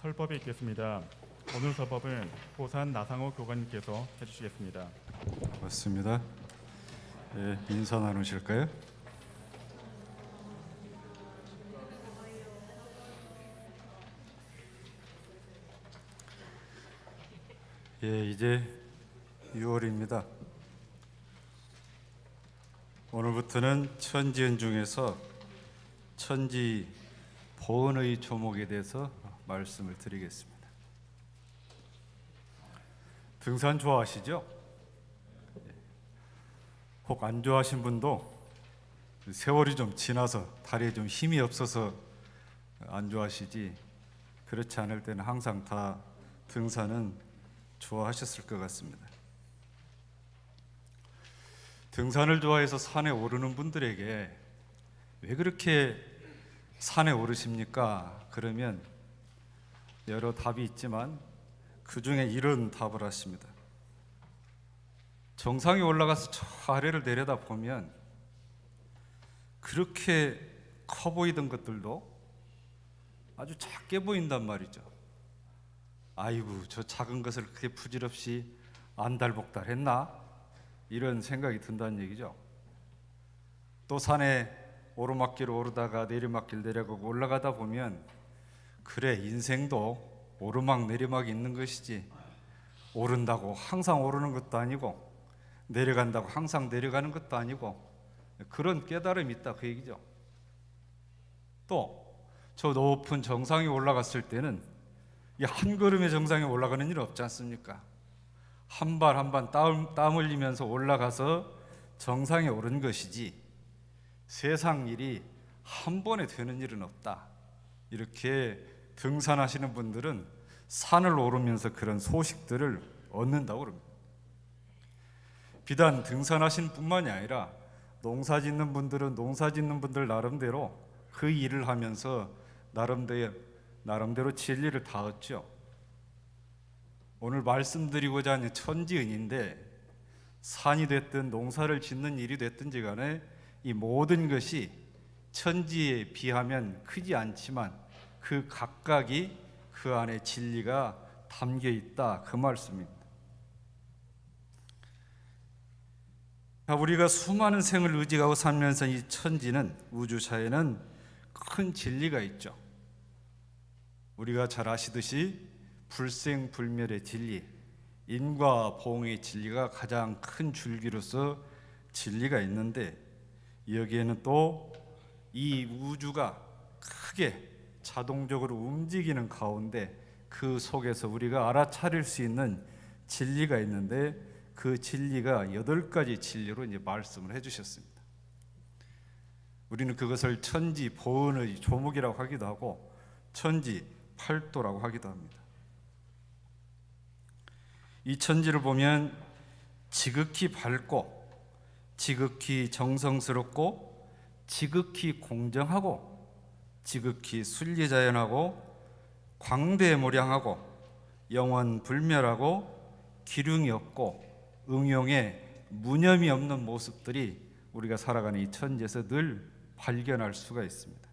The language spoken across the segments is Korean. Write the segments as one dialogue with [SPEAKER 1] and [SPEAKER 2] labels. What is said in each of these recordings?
[SPEAKER 1] 설법이 있겠습니다. 오늘 설법은 보산 나상호 교관님께서 해주시겠습니다.
[SPEAKER 2] 맞습니다. 인사 나누실까요? 이제 6월입니다. 오늘부터는 천지연 중에서 천지 보은의 조목에 대해서 말씀을 드리겠습니다. 등산 좋아하시죠? 혹 안 좋아하신 분도 세월이 좀 지나서 다리에 좀 힘이 없어서 안 좋아하시지, 그렇지 않을 때는 항상 다 등산은 좋아하셨을 것 같습니다. 등산을 좋아해서 산에 오르는 분들에게 왜 그렇게 산에 오르십니까? 그러면 여러 답이 있지만 그 중에 이런 답을 하십니다. 정상에 올라가서 저 아래를 내려다 보면 그렇게 커 보이던 것들도 아주 작게 보인단 말이죠. 아이고, 저 작은 것을 그렇게 부질없이 안달복달했나? 이런 생각이 든다는 얘기죠. 또 산에 오르막길 오르다가 내리막길 내려가고 올라가다 보면 그래, 인생도 오르막 내리막이 있는 것이지, 오른다고 항상 오르는 것도 아니고 내려간다고 항상 내려가는 것도 아니고, 그런 깨달음이 있다, 그 얘기죠. 또 저 높은 정상에 올라갔을 때는 이 한 걸음의 정상에 올라가는 일 없지 않습니까? 한 발 한 발 땀 흘리면서 올라가서 정상에 오른 것이지 세상 일이 한 번에 되는 일은 없다. 이렇게 등산하시는 분들은 산을 오르면서 그런 소식들을 얻는다고 그럽니다. 비단 등산하시는 뿐만이 아니라 농사 짓는 분들은 농사 짓는 분들 나름대로 그 일을 하면서 나름대로 진리를 다 얻죠. 오늘 말씀드리고자 하는 천지은인데, 산이 됐든 농사를 짓는 일이 됐든지 간에 이 모든 것이 천지에 비하면 크지 않지만 그 각각이 그 안에 진리가 담겨 있다, 그 말씀입니다. 우리가 수많은 생을 의지하고 살면서 이 천지는, 우주사에는 큰 진리가 있죠. 우리가 잘 아시듯이 불생불멸의 진리, 인과 보응의 진리가 가장 큰 줄기로서 진리가 있는데, 여기에는 또 이 우주가 크게 자동적으로 움직이는 가운데 그 속에서 우리가 알아차릴 수 있는 진리가 있는데, 그 진리가 8가지 진리로 이제 말씀을 해주셨습니다. 우리는 그것을 천지 보은의 조목이라고 하기도 하고 천지 팔도라고 하기도 합니다. 이 천지를 보면 지극히 밝고 지극히 정성스럽고 지극히 공정하고 지극히 순리자연하고 광대모량하고 영원불멸하고 기륭이 없고 응용에 무념이 없는 모습들이 우리가 살아가는 이 천지에서 늘 발견할 수가 있습니다.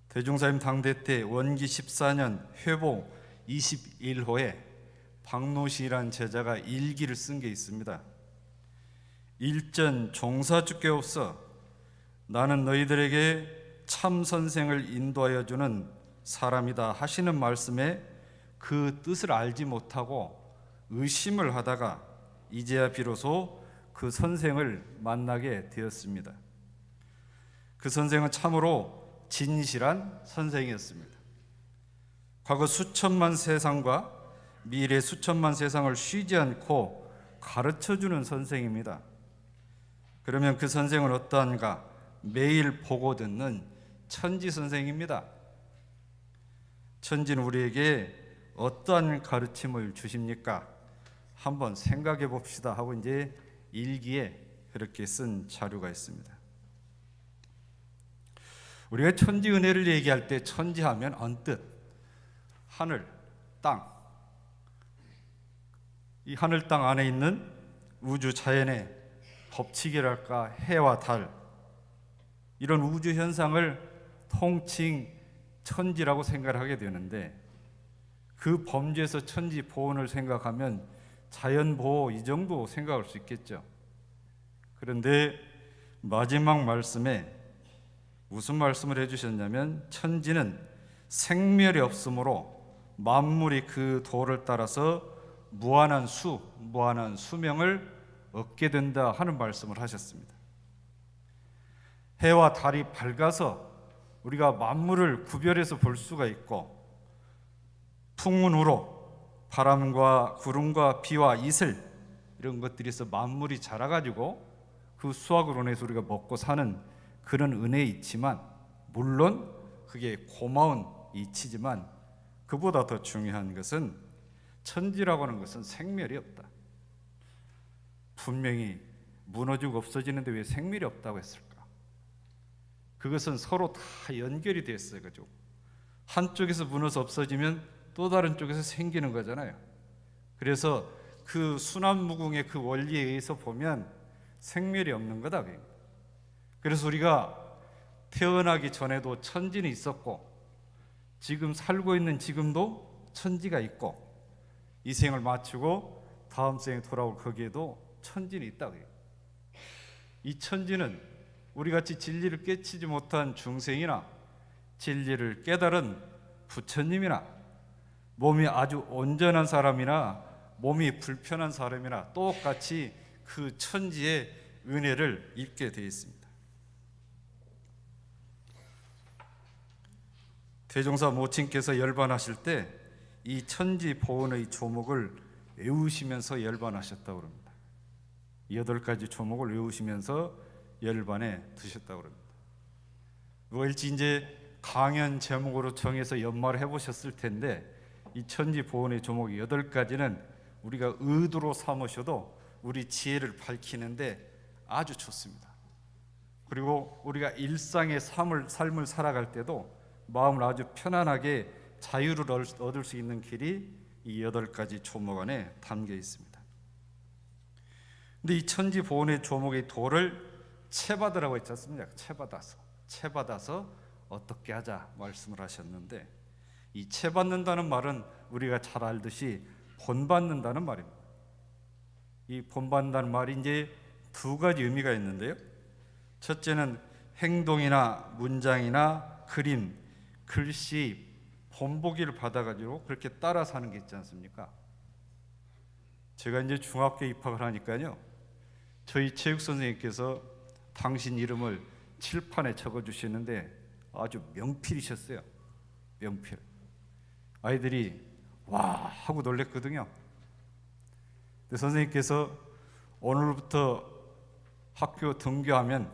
[SPEAKER 2] 대종사님 당대 때 원기 14년 회보 21호에 박노시라는 제자가 일기를 쓴 게 있습니다. 일전 종사주께옵서 나는 너희들에게 참 선생을 인도하여 주는 사람이다 하시는 말씀에 그 뜻을 알지 못하고 의심을 하다가 이제야 비로소 그 선생을 만나게 되었습니다. 그 선생은 참으로 진실한 선생이었습니다. 과거 수천만 세상과 미래 수천만 세상을 쉬지 않고 가르쳐주는 선생입니다. 그러면 그 선생은 어떠한가? 매일 보고 듣는 천지 선생입니다. 천지는 우리에게 어떠한 가르침을 주십니까? 한번 생각해 봅시다 하고 이제 일기에 그렇게 쓴 자료가 있습니다. 우리가 천지 은혜를 얘기할 때 천지하면 언뜻 하늘, 땅, 이 하늘 땅 안에 있는 우주 자연의 법칙이랄까, 해와 달, 이런 우주 현상을 통칭 천지라고 생각을 하게 되는데, 그 범주에서 천지 보온을 생각하면 자연 보호 이 정도 생각할 수 있겠죠. 그런데 마지막 말씀에 무슨 말씀을 해주셨냐면, 천지는 생멸이 없으므로 만물이 그 도를 따라서 무한한 수명을 얻게 된다 하는 말씀을 하셨습니다. 해와 달이 밝아서 우리가 만물을 구별해서 볼 수가 있고, 풍운으로 바람과 구름과 비와 이슬 이런 것들이 있어 만물이 자라가지고 그 수확으로 인해서 우리가 먹고 사는 그런 은혜에 있지만, 물론 그게 고마운 이치지만 그보다 더 중요한 것은 천지라고 하는 것은 생멸이 없다. 분명히 무너지고 없어지는데 왜 생멸이 없다고 했을까? 그것은 서로 다 연결이 되어 있어요. 그죠? 한쪽에서 무너져 없어지면 또 다른 쪽에서 생기는 거잖아요. 그래서 그 순환무궁의 그 원리에 의해서 보면 생멸이 없는 거다. 그래서 우리가 태어나기 전에도 천지는 있었고, 지금 살고 있는 지금도 천지가 있고, 이 생을 마치고 다음 생에 돌아올 거기에도 천지는 있다. 이 천지는 우리같이 진리를 깨치지 못한 중생이나 진리를 깨달은 부처님이나 몸이 아주 온전한 사람이나 몸이 불편한 사람이나 똑같이 그 천지의 은혜를 입게 되어 있습니다. 대종사 모친께서 열반하실 때 이 천지 보온의 조목을 외우시면서 열반하셨다고 합니다. 8가지 조목을 외우시면서 열반에 드셨다고 합니다. 뭐일지 이제 강연 제목으로 정해서 연말을 해보셨을 텐데, 이 천지 보온의 조목 8가지는 우리가 의도로 삼으셔도 우리 지혜를 밝히는데 아주 좋습니다. 그리고 우리가 일상의 삶을 살아갈 때도 마음을 아주 편안하게 자유를 얻을 수 있는 길이 이 8가지 조목 안에 담겨 있습니다. 근데 이 천지 보온의 조목의 도를 채받으라고 했지 않습니까? 채받아서 어떻게 하자 말씀을 하셨는데, 이 채받는다는 말은 우리가 잘 알듯이 본받는다는 말입니다. 이 본받는다는 말이 이제 2가지 의미가 있는데요. 첫째는 행동이나 문장이나 그림, 글씨, 본보기를 받아가지고 그렇게 따라 사는 게 있지 않습니까? 제가 이제 중학교에 입학을 하니까요, 저희 체육 선생님께서 당신 이름을 칠판에 적어주시는데 아주 명필이셨어요. 명필. 아이들이 와 하고 놀랬거든요. 근데 선생님께서 오늘부터 학교 등교하면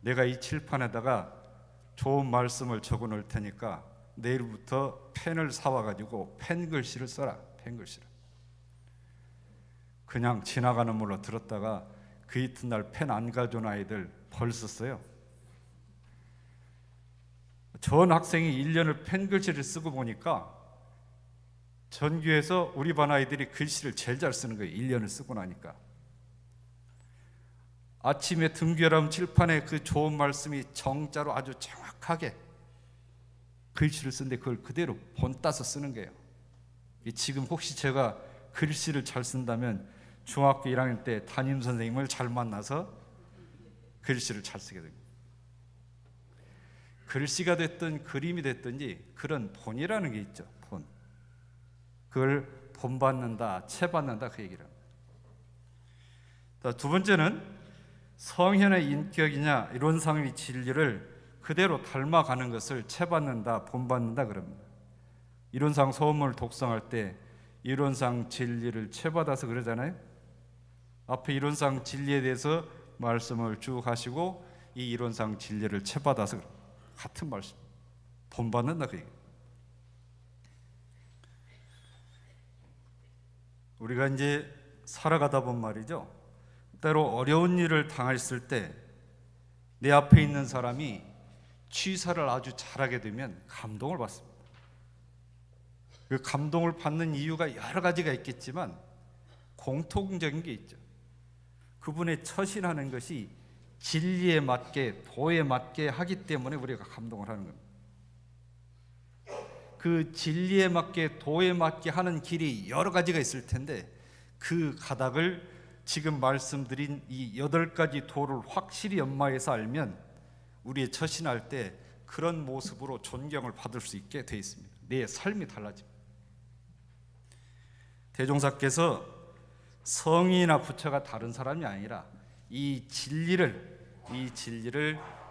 [SPEAKER 2] 내가 이 칠판에다가 좋은 말씀을 적어 놓을 테니까 내일부터 펜을 사와가지고 펜글씨를 써라. 펜글씨를. 그냥 지나가는 물로 들었다가 그 이튿날 펜 안 가져온 아이들 벌써 써요. 전 학생이 1년을 펜글씨를 쓰고 보니까 전교에서 우리 반 아이들이 글씨를 제일 잘 쓰는 거예요. 1년을 쓰고 나니까. 아침에 등교하면 칠판에 그 좋은 말씀이 정자로 아주 정확하게 글씨를 쓰는데 그걸 그대로 본 따서 쓰는 거예요. 지금 혹시 제가 글씨를 잘 쓴다면 중학교 1학년 때 담임 선생님을 잘 만나서 글씨를 잘 쓰게 됩니다. 글씨가 됐든 그림이 됐든지 그런 본이라는 게 있죠. 본. 그걸 본받는다, 채받는다 그 얘기를 합니다. 두 번째는 성현의 인격이냐 이론상의 진리를 그대로 닮아가는 것을 채받는다, 본받는다 그럽니다. 이론상 소원문을 독성할 때 이론상 진리를 채받아서 그러잖아요. 앞에 이론상 진리에 대해서 말씀을 쭉 하시고 이 이론상 진리를 채받아서 같은 말씀, 본받는다 그 얘기. 우리가 이제 살아가다 본 말이죠. 때로 어려운 일을 당했을 때 내 앞에 있는 사람이 취사를 아주 잘하게 되면 감동을 받습니다. 그 감동을 받는 이유가 여러 가지가 있겠지만 공통적인 게 있죠. 그분의 처신하는 것이 진리에 맞게 도에 맞게 하기 때문에 우리가 감동을 하는 겁니다. 그 진리에 맞게 도에 맞게 하는 길이 여러 가지가 있을 텐데 그 가닥을 지금 말씀드린 이 8가지 도를 확실히 연마해서 알면 우리의 처신할 때 그런 모습으로 존경을 받을 수 있게 되어 있습니다. 내 삶이 달라집니다. 대종사께서 성이나 부처가 다른 사람이 아니라 이 진리를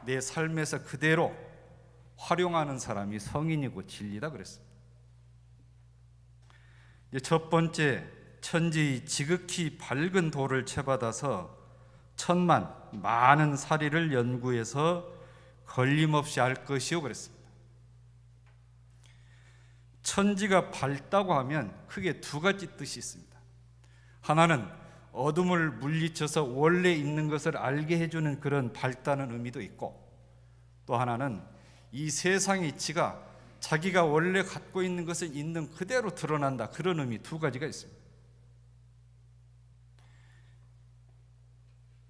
[SPEAKER 2] 내 삶에서 그대로 활용하는 사람이 성인이고 진리다 그랬습니다. 이제 첫 번째, 천지의 지극히 밝은 도를 채받아서 많은 사리를 연구해서 걸림없이 알 것이요 그랬습니다. 천지가 밝다고 하면 크게 2가지 뜻이 있습니다. 하나는 어둠을 물리쳐서 원래 있는 것을 알게 해주는 그런 밝다는 의미도 있고, 또 하나는 이 세상의 이치가 자기가 원래 갖고 있는 것을 있는 그대로 드러난다, 그런 의미 2가지가 있습니다.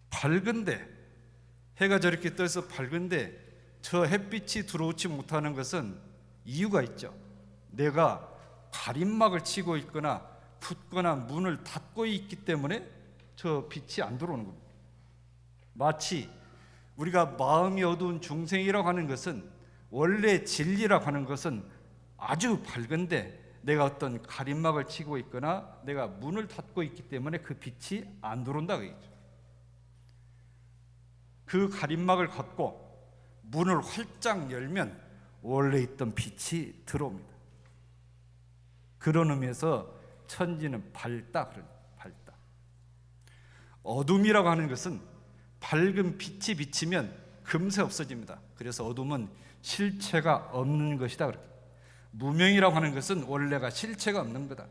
[SPEAKER 2] 밝은데, 해가 저렇게 떠서 밝은데 저 햇빛이 들어오지 못하는 것은 이유가 있죠. 내가 가림막을 치고 있거나 붙거나 문을 닫고 있기 때문에 저 빛이 안 들어오는 겁니다. 마치 우리가 마음이 어두운 중생이라고 하는 것은, 원래 진리라고 하는 것은 아주 밝은데 내가 어떤 가림막을 치고 있거나 내가 문을 닫고 있기 때문에 그 빛이 안 들어온다 그러죠. 그 가림막을 걷고 문을 활짝 열면 원래 있던 빛이 들어옵니다. 그런 의미에서 천지는 밝다. 어둠이라고 하는 것은 밝은 빛이 비치면 금세 없어집니다. 그래서 어둠은 실체가 없는 것이다. 무명이라고 하는 것은 원래가 실체가 없는 거다.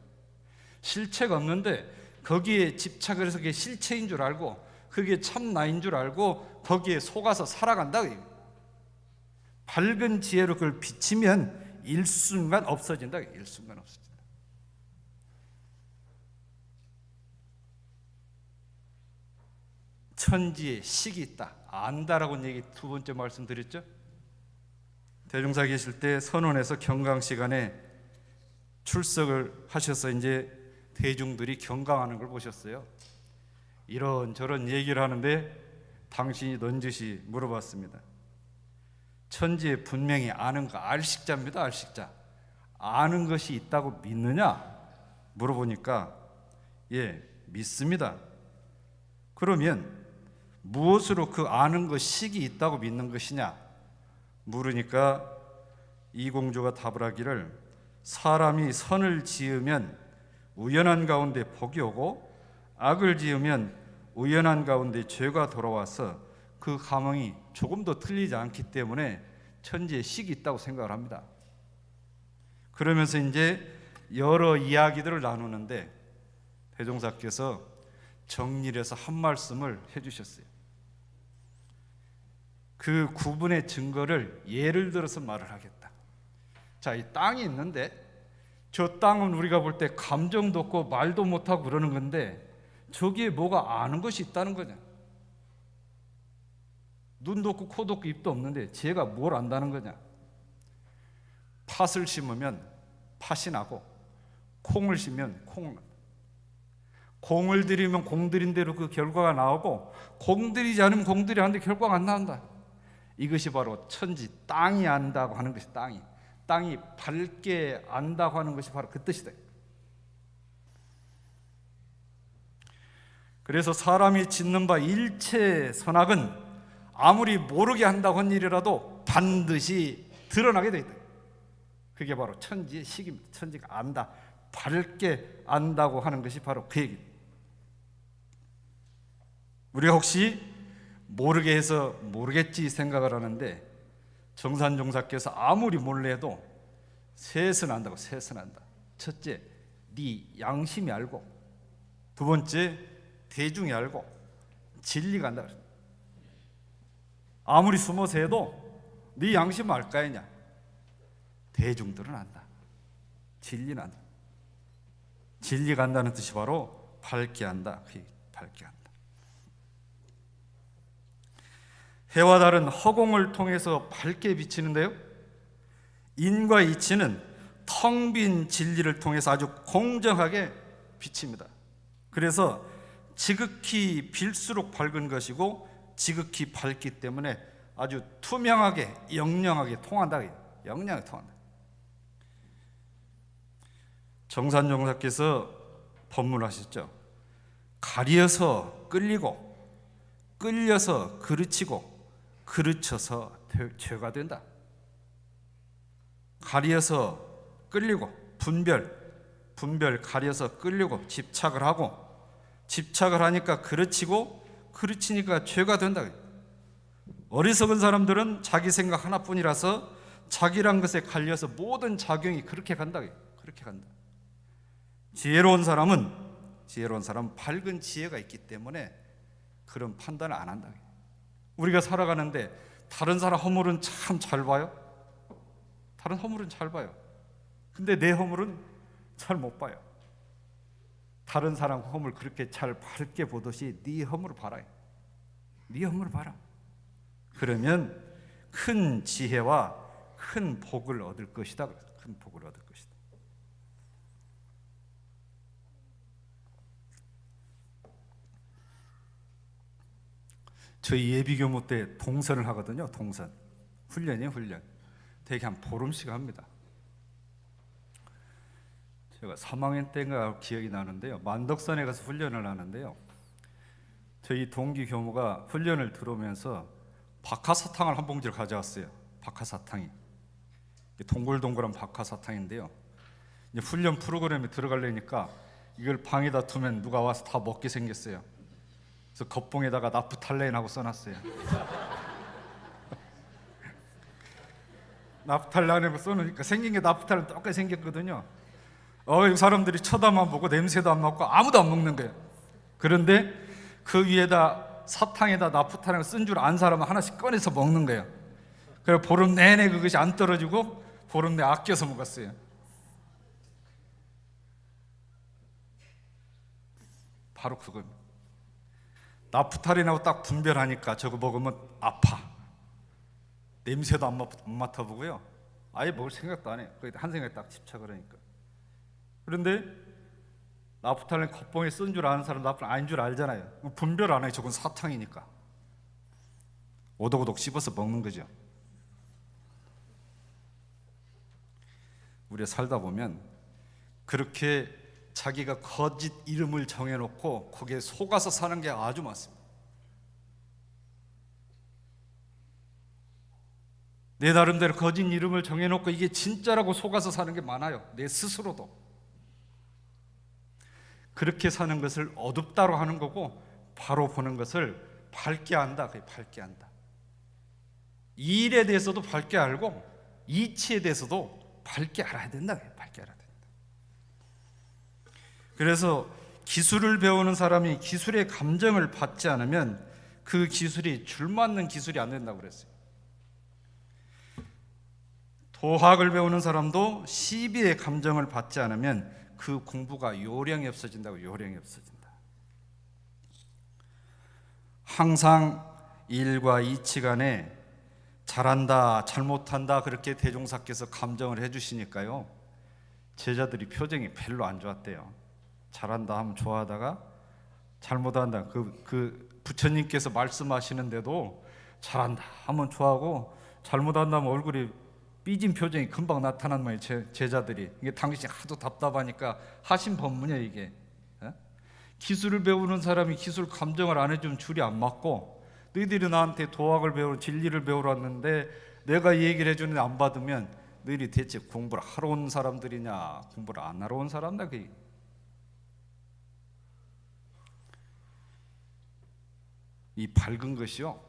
[SPEAKER 2] 실체가 없는데 거기에 집착을 해서 그게 실체인 줄 알고 그게 참 나인 줄 알고 거기에 속아서 살아간다. 밝은 지혜로 그걸 비치면 일순간 없어진다. 일순간 없어진다. 천지에 식이 있다, 안다라고 얘기 2번째 말씀드렸죠. 대종사 계실 때 선원에서 경강 시간에 출석을 하셔서 이제 대중들이 경강하는 걸 보셨어요. 이런저런 얘기를 하는데 당신이 넌지시 물어봤습니다. 천지에 분명히 아는 거, 알식자입니다. 알식자. 아는 것이 있다고 믿느냐? 물어보니까 예, 믿습니다. 그러면 무엇으로 그 아는 것, 식이 있다고 믿는 것이냐? 물으니까 이 공주가 답을 하기를, 사람이 선을 지으면 우연한 가운데 복이 오고 악을 지으면 우연한 가운데 죄가 돌아와서 그 감흥이 조금도 틀리지 않기 때문에 천지에 식이 있다고 생각을 합니다. 그러면서 이제 여러 이야기들을 나누는데 대종사께서 정리를 해서 한 말씀을 해주셨어요. 그 구분의 증거를 예를 들어서 말을 하겠다. 자, 이 땅이 있는데 저 땅은 우리가 볼 때 감정도 없고 말도 못하고 그러는 건데 저기에 뭐가 아는 것이 있다는 거냐. 눈도 없고 코도 없고 입도 없는데 쟤가 뭘 안다는 거냐. 팥을 심으면 팥이 나고 콩을 심으면 콩을 난다. 공을 들이면 공들인 대로 그 결과가 나오고 공들이지 않으면 공들이 하는데 결과가 안 나온다. 이것이 바로 천지, 땅이 안다고 하는 것이, 땅이 밝게 안다고 하는 것이 바로 그 뜻이다. 그래서 사람이 짓는 바 일체 선악은 아무리 모르게 한다고 한 일이라도 반드시 드러나게 돼 있다. 그게 바로 천지의 식입니다. 천지가 안다, 밝게 안다고 하는 것이 바로 그 얘기입니다. 우리가 혹시 모르게 해서 모르겠지 생각을 하는데 정산종사께서 아무리 몰래 해도 셋은 안다고. 셋은 안다. 첫째, 네 양심이 알고, 두 번째, 대중이 알고, 진리가 안다. 아무리 숨어서 해도 네 양심 알까 했냐? 대중들은 안다. 진리는 안다. 진리가 안다는 뜻이 바로 밝게 한다. 밝게 한다. 해와 달은 허공을 통해서 밝게 비치는데요, 인과 이치는 텅 빈 진리를 통해서 아주 공정하게 비칩니다. 그래서 지극히 빌수록 밝은 것이고 지극히 밝기 때문에 아주 투명하게 영영하게 통한다. 영영하게 통한다. 정산종사께서 법문하셨죠. 가려서 끌리고 끌려서 그르치고 그르쳐서 죄가 된다. 가려서 끌리고 분별 가려서 끌리고 집착을 하고 집착을 하니까 그르치고 그르치니까 죄가 된다. 어리석은 사람들은 자기 생각 하나뿐이라서 자기란 것에 갈려서 모든 작용이 그렇게 간다. 그렇게 간다. 지혜로운 사람은 밝은 지혜가 있기 때문에 그런 판단을 안 한다. 우리가 살아가는데 다른 사람 허물은 참 잘 봐요. 다른 허물은 잘 봐요. 근데 내 허물은 잘 못 봐요. 다른 사람 허물 그렇게 잘 밝게 보듯이 네 허물을 봐라. 네 허물을 봐라. 그러면 큰 지혜와 큰 복을 얻을 것이다. 큰 복을 얻을 것이다. 저희 예비교무 때 동선을 하거든요. 동선 훈련이에요. 훈련 되게 한 보름씩 합니다. 제가 3학년 때인가 기억이 나는데요. 만덕산에 가서 훈련을 하는데요. 저희 동기 교무가 훈련을 들어오면서 박하사탕을 한 봉지를 가져왔어요. 박하사탕이 동글동글한 박하사탕인데요. 이제 훈련 프로그램에 들어가려니까 이걸 방에다 두면 누가 와서 다 먹게 생겼어요. 그래서 겉봉에다가 나프탈렌하고 써놨어요. 나프탈렌하고 써놓으니까 생긴 게 나프탈렌 똑같이 생겼거든요. 이 사람들이 쳐다만 보고 냄새도 안 맡고 아무도 안 먹는 거예요. 그런데 그 위에다 사탕에다 나프탈렌을 쓴 줄 안 사람은 하나씩 꺼내서 먹는 거예요. 그래서 보름 내내 그것이 안 떨어지고 보름 내 아껴서 먹었어요. 바로 그겁니다. 나프탈린하고 딱 분별하니까 저거 먹으면 아파. 냄새도 안 맡아보고요. 아예 먹을 생각도 안 해요. 한 생각에 딱 집착을 하니까. 그런데 나프탈린 겉봉에 쓴 줄 아는 사람 나프탈린 아닌 줄 알잖아요. 분별 안 해요. 저건 사탕이니까. 오독오독 씹어서 먹는 거죠. 우리가 살다 보면 그렇게 자기가 거짓 이름을 정해놓고 거기에 속아서 사는 게 아주 많습니다. 내 나름대로 거짓 이름을 정해놓고 이게 진짜라고 속아서 사는 게 많아요. 내 스스로도. 그렇게 사는 것을 어둡다로 하는 거고 바로 보는 것을 밝게 한다. 그게 밝게 한다. 이 일에 대해서도 밝게 알고 이치에 대해서도 밝게 알아야 된다. 밝게 알아야 된다. 그래서 기술을 배우는 사람이 기술의 감정을 받지 않으면 그 기술이 줄맞는 기술이 안 된다고 그랬어요. 도학을 배우는 사람도 시비의 감정을 받지 않으면 그 공부가 요령이 없어진다고. 요령이 없어진다. 항상 일과 이치 간에 잘한다 잘못한다 그렇게 대종사께서 감정을 해주시니까요, 제자들이 표정이 별로 안 좋았대요. 잘한다 하면 좋아하다가 잘못한다 그 부처님께서 말씀하시는데도 잘한다 하면 좋아하고 잘못한다 하면 얼굴이 삐진 표정이 금방 나타난 거예요. 제자들이. 이게 당신이 하도 답답하니까 하신 법문이에요. 이게 기술을 배우는 사람이 기술 감정을 안 해주면 줄이 안 맞고, 너희들이 나한테 도학을 배우러 진리를 배우러 왔는데 내가 얘기를 해주는데 안 받으면 너희들이 대체 공부를 하러 온 사람들이냐 공부를 안 하러 온 사람들. 이 밝은 것이요,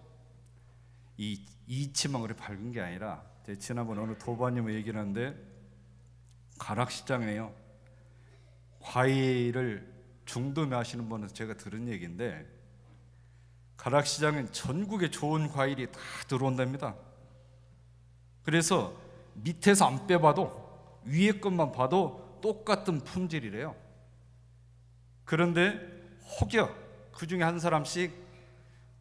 [SPEAKER 2] 이 이치만 그래 밝은 게 아니라, 제가 지난번 어느 도반님을 얘기를 하는데 가락시장에요 과일을 중도매하시는 분은 제가 들은 얘기인데, 가락시장엔 전국에 좋은 과일이 다 들어온답니다. 그래서 밑에서 안 빼봐도 위에 것만 봐도 똑같은 품질이래요. 그런데 혹여 그 중에 한 사람씩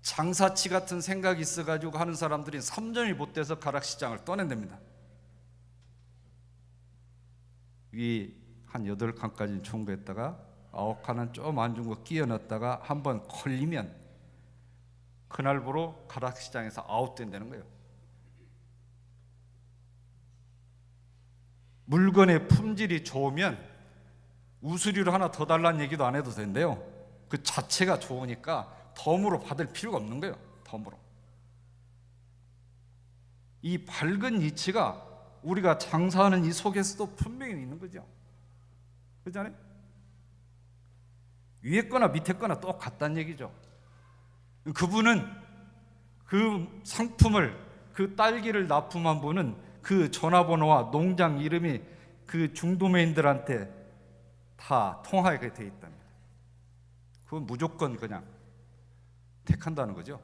[SPEAKER 2] 장사치 같은 생각이 있어가지고 하는 사람들이 3점이 못 돼서 가락시장을 떠낸답니다. 위 한 8칸까지 청구했다가 9칸은 좀 안 준 거 끼워 넣었다가 한번 걸리면 그날부로 가락시장에서 아웃된다는 거예요. 물건의 품질이 좋으면 우수리로 하나 더 달라는 얘기도 안 해도 된대요. 그 자체가 좋으니까 덤으로 받을 필요가 없는 거예요. 덤으로. 이 밝은 이치가 우리가 장사하는 이 속에서도 분명히 있는 거죠. 그렇잖아요? 위에 거나 밑에 거나 똑같다는 얘기죠. 그분은 그 상품을, 그 딸기를 납품한 분은 그 전화번호와 농장 이름이 그 중도매인들한테 다 통하게 돼 있답니다. 그건 무조건 그냥 택한다는 거죠.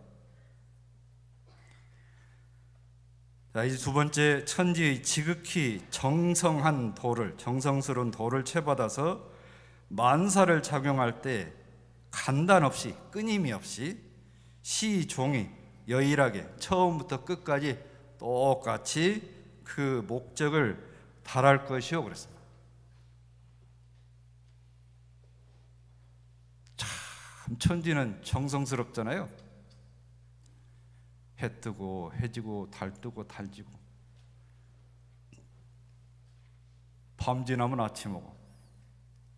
[SPEAKER 2] 자, 이제 두 번째, 천지의 지극히 정성한 도를, 정성스러운 도를 채받아서 만사를 작용할 때 간단 없이, 끊임이 없이 시종이 여일하게 처음부터 끝까지 똑같이 그 목적을 달할 것이요 그랬습니다. 참 천지는 정성스럽잖아요. 해 뜨고 해 지고 달 뜨고 달 지고, 밤 지나면 아침 오고,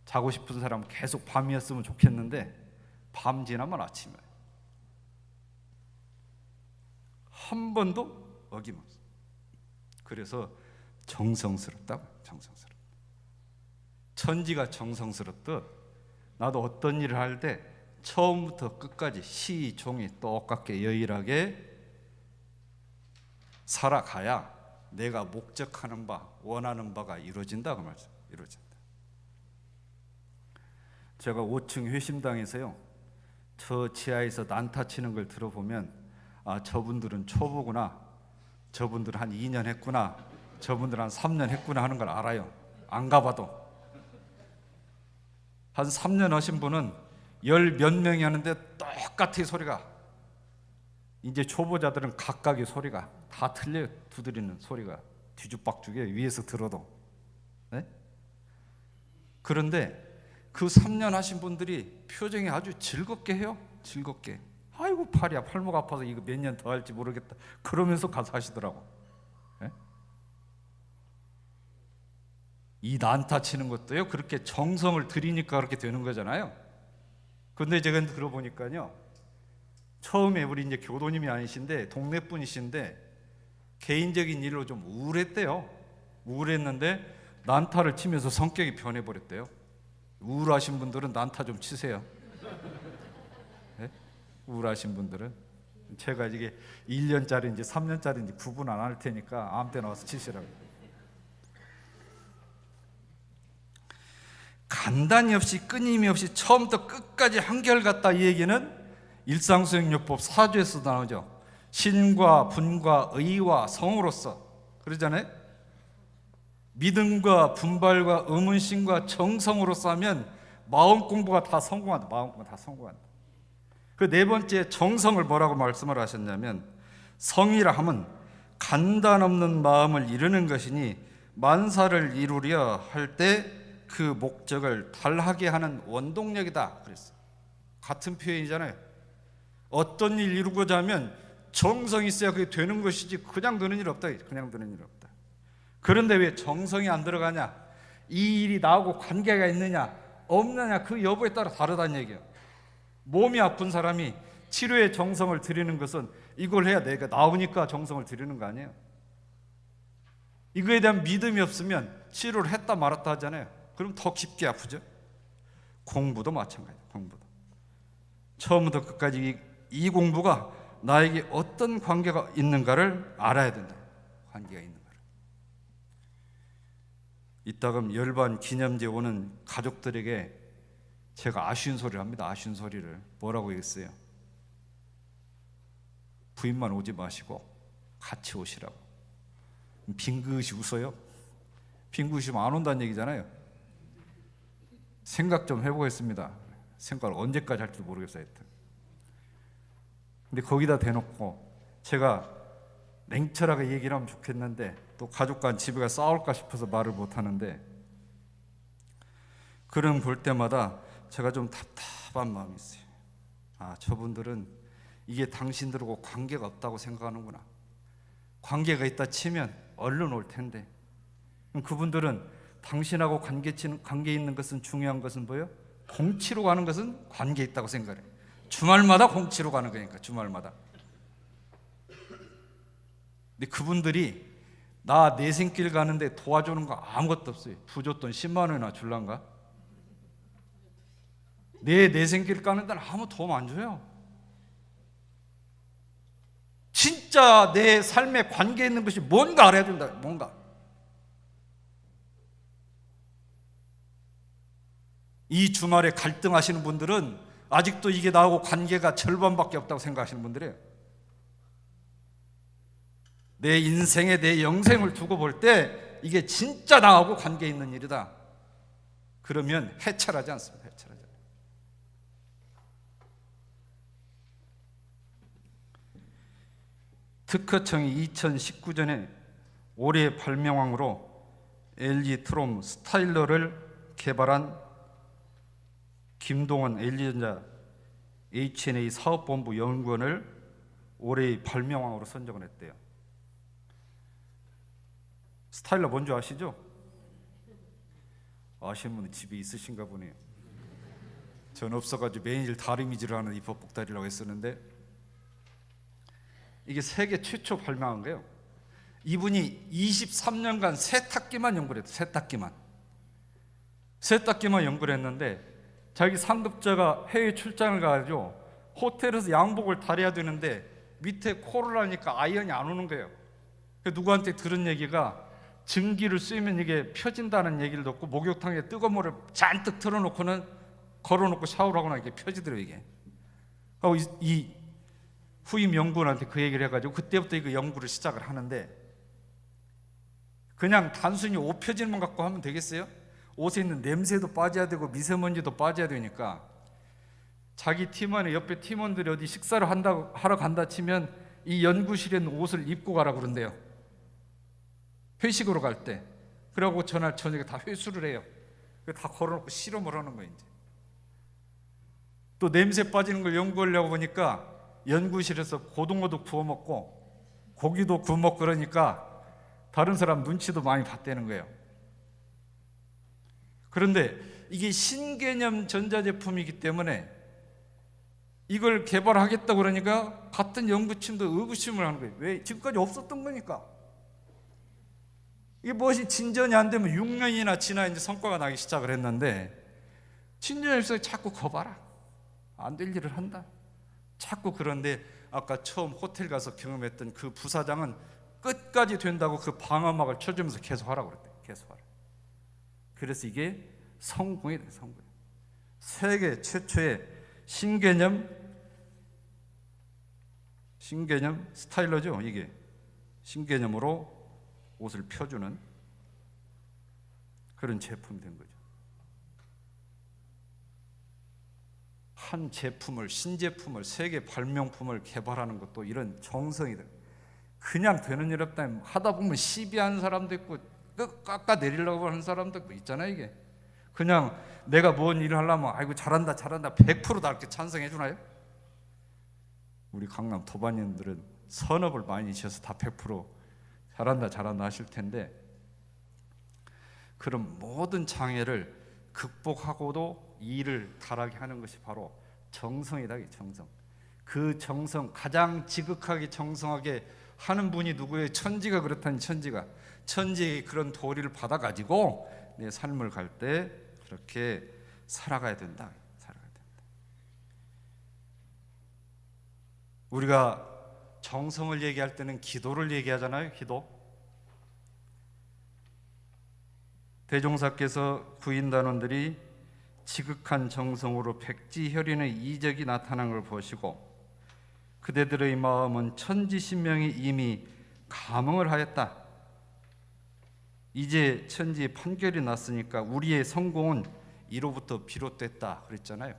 [SPEAKER 2] 자고 싶은 사람은 계속 밤이었으면 좋겠는데 밤 지나면 아침이에요. 한 번도 어김없어. 그래서 정성스럽다고. 정성스럽다. 천지가 정성스럽듯 나도 어떤 일을 할 때 처음부터 끝까지 시종이 똑같게 여일하게 살아가야 내가 목적하는 바, 원하는 바가 이루어진다 그 말씀. 이루어진다. 제가 5층 회심당에서요, 저 지하에서 난타 치는 걸 들어보면 아, 저분들은 초보구나, 저분들은 한 2년 했구나, 저분들은 한 3년 했구나 하는 걸 알아요. 안 가봐도. 한 3년 하신 분은 10몇 명이 하는데 똑같이 소리가, 이제 초보자들은 각각의 소리가 다 틀려요. 두드리는 소리가 뒤죽박죽이에요. 위에서 들어도. 네? 그런데 그 3년 하신 분들이 표정이 아주 즐겁게 해요. 즐겁게. 아이고 팔이야, 팔목 아파서 이거 몇 년 더 할지 모르겠다 그러면서 가서 하시더라고. 네? 이 난타 치는 것도요, 그렇게 정성을 들이니까 그렇게 되는 거잖아요. 근데 제가 들어보니까요, 처음에 우리 이제 교도님이 아니신데 동네 분이신데 개인적인 일로 좀 우울했대요. 우울했는데 난타를 치면서 성격이 변해버렸대요. 우울하신 분들은 난타 좀 치세요. 네? 우울하신 분들은 제가 이게 1년짜리인지 3년짜리인지 구분 안 할 테니까 아무 때나 와서 치시라고. 간단히 없이 끊임이 없이 처음부터 끝까지 한결같다, 이 얘기는 일상수행요법 4조에서 나오죠. 신과 분과 의와 성으로서, 그러잖아요. 믿음과 분발과 의문심과 정성으로서 하면 마음 공부가 다 성공한다. 마음 공부가 다 성공한다. 그 네 번째 정성을 뭐라고 말씀을 하셨냐면, 성이라 함은 간단 없는 마음을 이루는 것이니 만사를 이루려 할 때 그 목적을 달하게 하는 원동력이다 그랬어요. 같은 표현이잖아요. 어떤 일 이루고자 하면 정성이 있어야 그게 되는 것이지 그냥 되는 일 없다. 그냥 되는 일 없다. 그런데 왜 정성이 안 들어가냐? 이 일이 나하고 관계가 있느냐 없느냐, 그 여부에 따라 다르다는 얘기예요. 몸이 아픈 사람이 치료에 정성을 들이는 것은 이걸 해야 내가 나으니까 정성을 들이는 거 아니에요. 이거에 대한 믿음이 없으면 치료를 했다 말았다 하잖아요. 그럼 더 깊게 아프죠. 공부도 마찬가지예요. 공부도 처음부터 끝까지 이 공부가 나에게 어떤 관계가 있는가를 알아야 된다. 관계가 있는가를. 이따금 열반 기념제 오는 가족들에게 제가 아쉬운 소리를 합니다. 아쉬운 소리를. 뭐라고 했어요? 부인만 오지 마시고 같이 오시라고. 빙긋이 웃어요. 빙긋이 웃으면 안 온다는 얘기잖아요. 생각 좀 해보겠습니다. 생각을 언제까지 할지 모르겠어요. 하여튼. 근데 거기다 대놓고 제가 냉철하게 얘기를 하면 좋겠는데 또 가족과 집에 가 싸울까 싶어서 말을 못하는데, 그런 볼 때마다 제가 좀 답답한 마음이 있어요. 아, 저분들은 이게 당신들하고 관계가 없다고 생각하는구나. 관계가 있다 치면 얼른 올 텐데. 그럼 그분들은 당신하고 관계 있는 것은 중요한 것은 뭐예요? 공치로 가는 것은 관계 있다고 생각해요. 주말마다 공치로 가는 거니까, 주말마다. 근데 그분들이 나 내생길 가는데 도와주는 거 아무것도 없어요. 부줬돈 10만 원이나 줄란가? 내생길 가는 데는 아무 도움 안 줘요. 진짜 내 삶에 관계 있는 것이 뭔가 알아야 된다. 뭔가. 이 주말에 갈등하시는 분들은 아직도 이게 나하고 관계가 절반밖에 없다고 생각하시는 분들이에요. 내 인생에 내 영생을 두고 볼 때 이게 진짜 나하고 관계 있는 일이다. 그러면 해찰하지 않습니다. 해찰하지 않아요. 특허청이 2019년에 올해 발명왕으로 LG 트롬 스타일러를 개발한 김동원 LG전자 H&A 사업본부 연구원을 올해의 발명왕으로 선정을 했대요. 스타일러 뭔지 아시죠? 아시는 분은 집에 있으신가 보네요. 전 없어가지고 매일 다리미질을 하는 입법복다리라고 했었는데, 이게 세계 최초 발명한 거예요. 이분이 23년간 세탁기만 연구를 했어요. 세탁기만 연구를 했는데 자기 상급자가 해외 출장을 가가지고 호텔에서 양복을 달아야 되는데 밑에 코로나니까 아이언이 안 오는 거예요. 누구한테 들은 얘기가 증기를 쐬면 이게 펴진다는 얘기를 듣고 목욕탕에 뜨거운 물을 잔뜩 틀어놓고는 걸어놓고 샤워를 하거나 이게 펴지더라고요. 이게 하고 이 후임 연구원한테 그 얘기를 해가지고 그때부터 이 연구를 시작을 하는데, 그냥 단순히 옷 펴지는 것 갖고 하면 되겠어요? 옷에 있는 냄새도 빠져야 되고 미세먼지도 빠져야 되니까 자기 팀원의 옆에 팀원들이 어디 식사를 하러 간다 치면 이 연구실에 있는 옷을 입고 가라 그런대요. 회식으로 갈 때. 그러고 전날 저녁에 다 회수를 해요. 다 걸어놓고 실험을 하는 거예요. 이제. 또 냄새 빠지는 걸 연구하려고 보니까 연구실에서 고등어도 구워 먹고 고기도 구워 먹고 그러니까 다른 사람 눈치도 많이 봤다는 거예요. 그런데 이게 신개념 전자제품이기 때문에 이걸 개발하겠다고 그러니까 같은 연구팀도 의구심을 하는 거예요. 왜? 지금까지 없었던 거니까. 이게 무엇이 진전이 안 되면 6년이나 지나 이제 성과가 나기 시작을 했는데, 진전이 없어서 자꾸 거봐라. 안 될 일을 한다. 자꾸. 그런데 아까 처음 호텔 가서 경험했던 그 부사장은 끝까지 된다고 그 방어막을 쳐주면서 계속 하라고 그랬대요. 계속 하라. 그래서 이게 성공이 돼요. 성공. 세계 최초의 신개념 스타일러죠. 이게 신개념으로 옷을 펴주는 그런 제품이 된 거죠. 한 제품을, 신제품을, 세계 발명품을 개발하는 것도 이런 정성이 돼요. 그냥 되는 일 없다. 하다 보면 시비하는 사람도 있고 깎아 내리려고 하는 사람도 있잖아요. 이게 그냥 내가 뭔 일을 하려면 아이고 잘한다 100% 다 이렇게 찬성해 주나요? 우리 강남 도반님들은 선업을 많이 지어서 다 100% 잘한다 하실 텐데, 그런 모든 장애를 극복하고도 일을 잘하게 하는 것이 바로 정성이다. 정성. 그 정성, 가장 지극하게 정성하게 하는 분이 누구예요? 천지가 그렇다니. 천지의 그런 도리를 받아가지고 내 삶을 갈 때 그렇게 살아가야 된다. 우리가 정성을 얘기할 때는 기도를 얘기하잖아요. 기도. 대종사께서 구인단원들이 지극한 정성으로 백지혈인의 이적이 나타난 걸 보시고 그대들의 마음은 천지신명이 이미 감흥을 하였다. 이제 천지의 판결이 났으니까 우리의 성공은 이로부터 비롯됐다 그랬잖아요.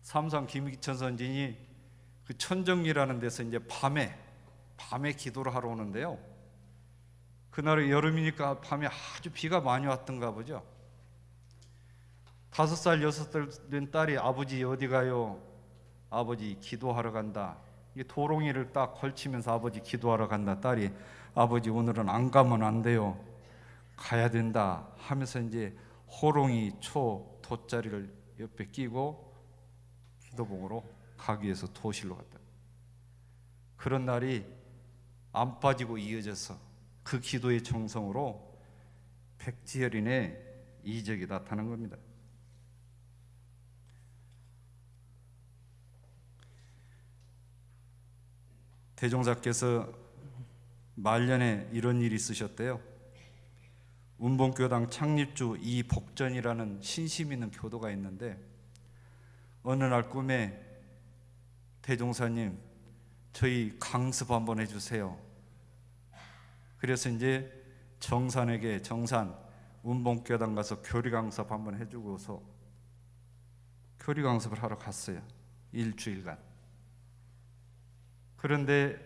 [SPEAKER 2] 삼상 김기천 선진이 그 천정리라는 데서 이제 밤에 기도를 하러 오는데요. 그날은 여름이니까 밤에 아주 비가 많이 왔던가 보죠. 5살 6살 된 딸이 아버지 어디 가요? 아버지 기도하러 간다. 이 도롱이를 딱 걸치면서 아버지 기도하러 간다. 딸이 아버지 오늘은 안 가면 안 돼요. 가야 된다 하면서 이제 호롱이 초 돗자리를 옆에 끼고 기도봉으로 가기 위해서 도실로 갔다. 그런 날이 안 빠지고 이어져서 그 기도의 정성으로 백지혈인의 이적이 나타난 겁니다. 대종사께서 말년에 이런 일이 있으셨대요. 운봉교당 창립주 이복전이라는 신심 있는 교도가 있는데 어느 날 꿈에 대종사님 저희 강습 한번 해주세요. 그래서 이제 정산 운봉교당 가서 교리 강습 한번 해주고서 교리 강습을 하러 갔어요. 일주일간. 그런데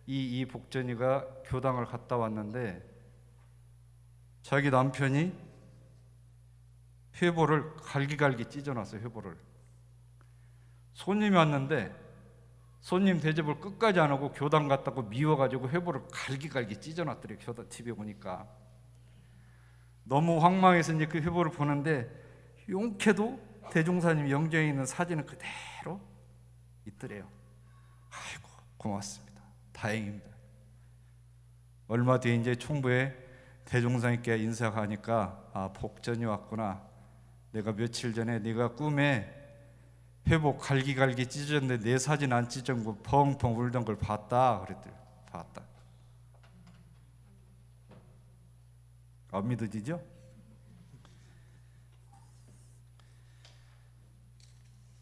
[SPEAKER 2] 이 복전이가 교당을 갔다 왔는데 자기 남편이 회보를 갈기갈기 찢어놨어요. 회보를. 손님이 왔는데 손님 대접을 끝까지 안 하고 교당 갔다고 미워가지고 회보를 갈기갈기 찢어놨더래요. 교당 집에 오니까 너무 황망해서 이제 그 회보를 보는데 용케도 대종사님 영정에 있는 사진은 그대로 있더래요. 아이고 고맙습니다. 다행입니다. 얼마 뒤에 이제 총부에 대종사님께 인사하니까 아 복전이 왔구나. 내가 며칠 전에 네가 꿈에 회복 갈기갈기 찢었는데 내 사진 안 찢은 거 펑펑 울던 걸 봤다 그랬더니 봤다. 안 믿어지죠?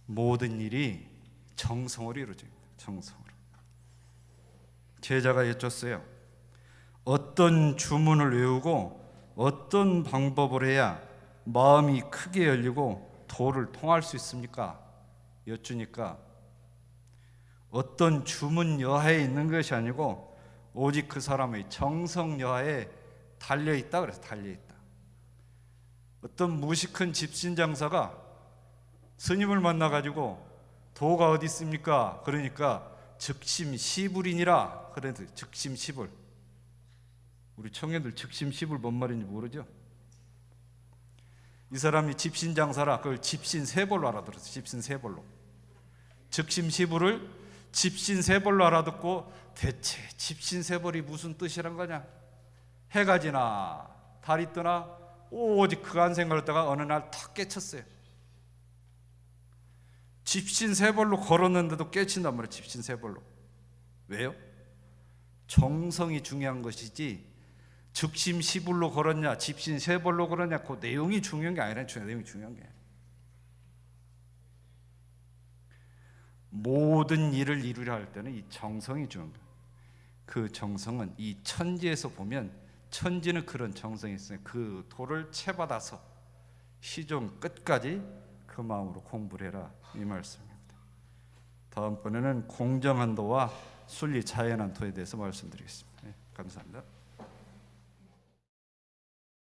[SPEAKER 2] 모든 일이 정성으로 이루어집니다. 정성으로. 제자가 여쭸어요. 어떤 주문을 외우고 어떤 방법을 해야 마음이 크게 열리고 도를 통할 수 있습니까? 여쭈니까 어떤 주문 여하에 있는 것이 아니고 오직 그 사람의 정성 여하에 달려있다. 그래서 달려있다. 어떤 무식한 집신장사가 스님을 만나가지고 도가 어디 있습니까? 그러니까 즉심시불이니라. 그래서 즉심시불. 우리 청년들 즉심시불 뭔 말인지 모르죠? 이 사람이 집신장사라 그걸 집신세벌로 알아들었어요. 집신세벌로. 즉심시불을 집신세벌로 알아듣고 대체 집신세벌이 무슨 뜻이란 거냐? 해가 지나 달이 뜨나 오직 그간 생각했다가 어느 날 탁 깨쳤어요. 집신세벌로 걸었는데도 깨친단 말이에요. 집신세벌로. 왜요? 정성이 중요한 것이지 즉심시불로 걸었냐 집신세벌로 걸었냐 그 내용이 중요한 게 아니라 내용이 중요한 게 모든 일을 이루려 할 때는 이 정성이 중요한 거예요. 그 정성은 이 천지에서 보면 천지는 그런 정성이 있어요. 그 도를 채받아서 시종 끝까지 그 마음으로 공부를 해라 이 말씀입니다. 다음번에는 공정한 도와 순리 자연한 도에 대해서 말씀드리겠습니다. 네, 감사합니다.